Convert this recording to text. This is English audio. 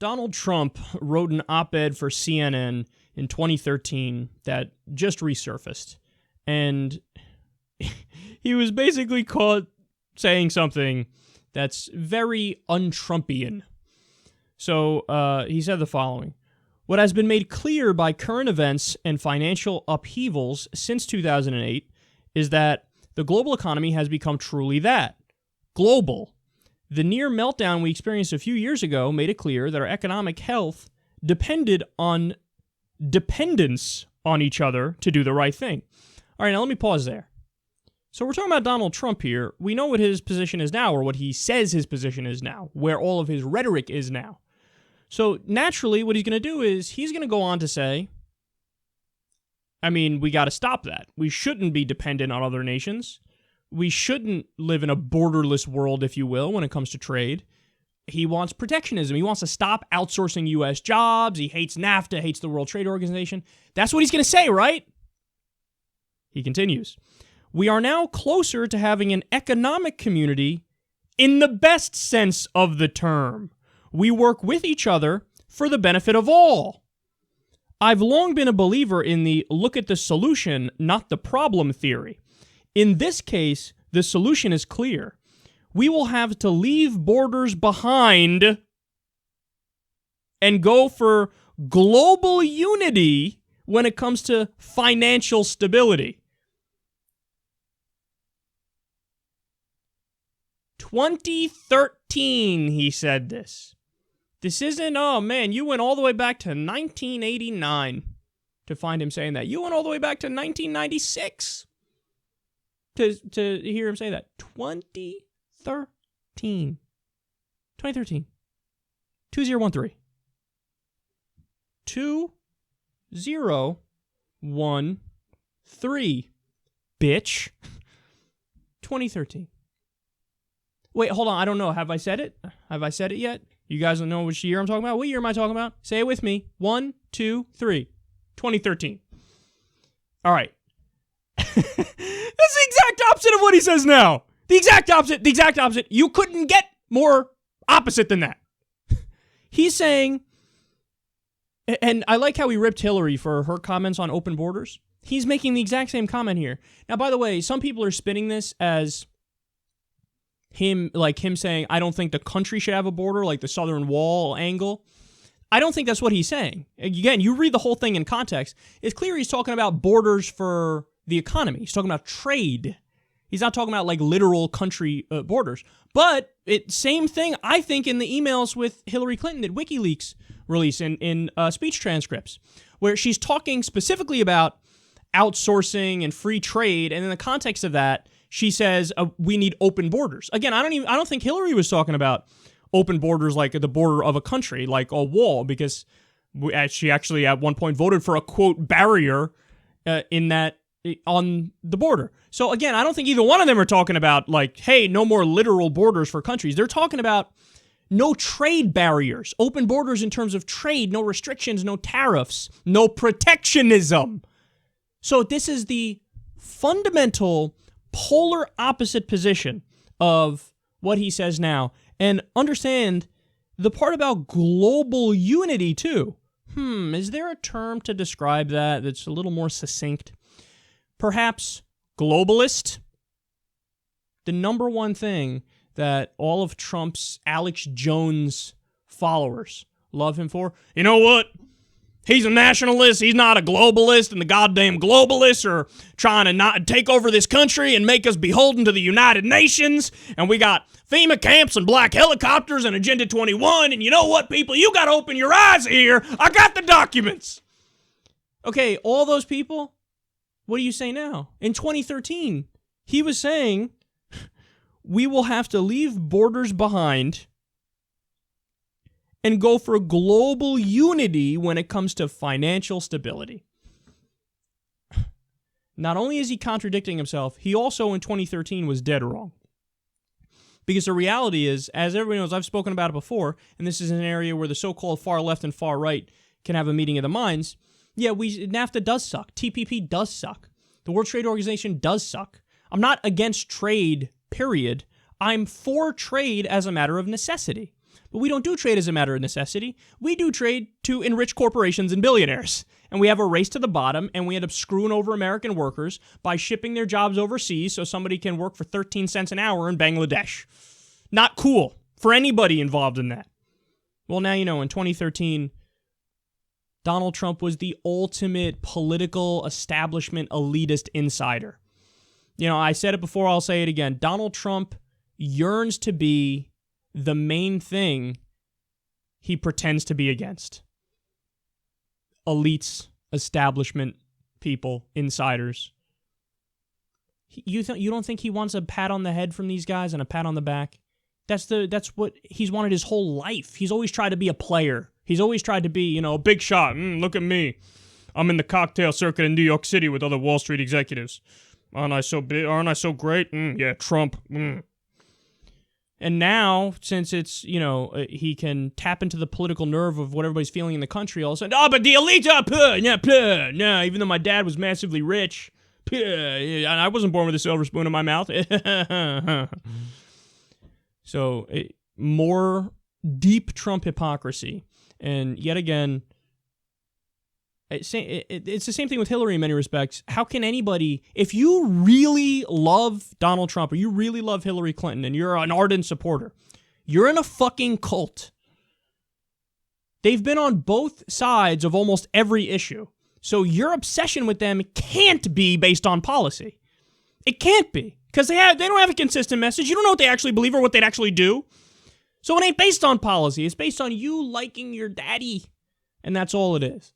Donald Trump wrote an op-ed for CNN in 2013 that just resurfaced. And he was basically caught saying something that's very un-Trumpian. So he said the following. What has been made clear by current events and financial upheavals since 2008 is that the global economy has become truly that, global. The near meltdown we experienced a few years ago made it clear that our economic health depended on dependence on each other to do the right thing. All right, now let me pause there. So we're talking about Donald Trump here. We know what his position is now, or what he says his position is now, where all of his rhetoric is now. So naturally, what he's going to do is he's going to go on to say, we got to stop that. We shouldn't be dependent on other nations. We shouldn't live in a borderless world, if you will, when it comes to trade. He wants protectionism. He wants to stop outsourcing U.S. jobs. He hates NAFTA, hates the World Trade Organization. That's what he's going to say, right? He continues. We are now closer to having an economic community in the best sense of the term. We work with each other for the benefit of all. I've long been a believer in the look at the solution, not the problem theory. In this case, the solution is clear. We will have to leave borders behind and go for global unity when it comes to financial stability. 2013, he said this. This isn't, oh man, you went all the way back to 1989 to find him saying that. You went all the way back to 1996 to hear him say that. 2013. 2013. 2013. 2013. Bitch. 2013. Wait, hold on. I don't know. Have I said it? Have I said it yet? You guys don't know which year I'm talking about? What year am I talking about? Say it with me. 1, 2, 3. 2013. All right. That's the exact opposite of what he says now. The exact opposite. The exact opposite. You couldn't get more opposite than that. He's saying, and I like how he ripped Hillary for her comments on open borders. He's making the exact same comment here. Now, by the way, some people are spinning this as him saying, I don't think the country should have a border, like the Southern Wall angle. I don't think that's what he's saying. Again, you read the whole thing in context. It's clear he's talking about borders for the economy. He's talking about trade. He's not talking about like literal country borders. But same thing, I think, in the emails with Hillary Clinton that WikiLeaks released in speech transcripts, where she's talking specifically about outsourcing and free trade, and in the context of that, she says we need open borders. Again, I don't think Hillary was talking about open borders like at the border of a country, like a wall, because she actually at one point voted for a quote barrier on the border. So again, I don't think either one of them are talking about like, hey, no more literal borders for countries. They're talking about no trade barriers, open borders in terms of trade, no restrictions, no tariffs, no protectionism. So this is the fundamental polar opposite position of what he says now. And understand the part about global unity too. Is there a term to describe that that's a little more succinct? Perhaps globalist? The number one thing that all of Trump's Alex Jones followers love him for. You know what? He's a nationalist. He's not a globalist, and the goddamn globalists are trying to not take over this country and make us beholden to the United Nations. And we got FEMA camps and black helicopters and Agenda 21. And you know what, people? You got to open your eyes here. I got the documents. Okay, all those people, what do you say now? In 2013, he was saying, we will have to leave borders behind and go for global unity when it comes to financial stability. Not only is he contradicting himself, he also in 2013 was dead wrong. Because the reality is, as everybody knows, I've spoken about it before, and this is an area where the so-called far left and far right can have a meeting of the minds. Yeah, NAFTA does suck. TPP does suck. The World Trade Organization does suck. I'm not against trade, period. I'm for trade as a matter of necessity. But we don't do trade as a matter of necessity. We do trade to enrich corporations and billionaires. And we have a race to the bottom, and we end up screwing over American workers by shipping their jobs overseas so somebody can work for 13 cents an hour in Bangladesh. Not cool for anybody involved in that. Well, now you know, in 2013, Donald Trump was the ultimate political establishment elitist insider. You know, I said it before, I'll say it again. Donald Trump yearns to be the main thing he pretends to be against. Elites, establishment people, insiders. You don't think he wants a pat on the head from these guys and a pat on the back? That's what he's wanted his whole life. He's always tried to be a player. He's always tried to be, a big shot. Look at me. I'm in the cocktail circuit in New York City with other Wall Street executives. Aren't I so big? Aren't I so great? Yeah, Trump. And now, since it's, he can tap into the political nerve of what everybody's feeling in the country, all of a sudden, but the elite, no, even though my dad was massively rich, I wasn't born with a silver spoon in my mouth. So, more deep Trump hypocrisy. And yet again, it's the same thing with Hillary in many respects. How can anybody, if you really love Donald Trump or you really love Hillary Clinton and you're an ardent supporter, you're in a fucking cult. They've been on both sides of almost every issue. So your obsession with them can't be based on policy. It can't be. Because they don't have a consistent message. You don't know what they actually believe or what they'd actually do. So it ain't based on policy. It's based on you liking your daddy. And that's all it is.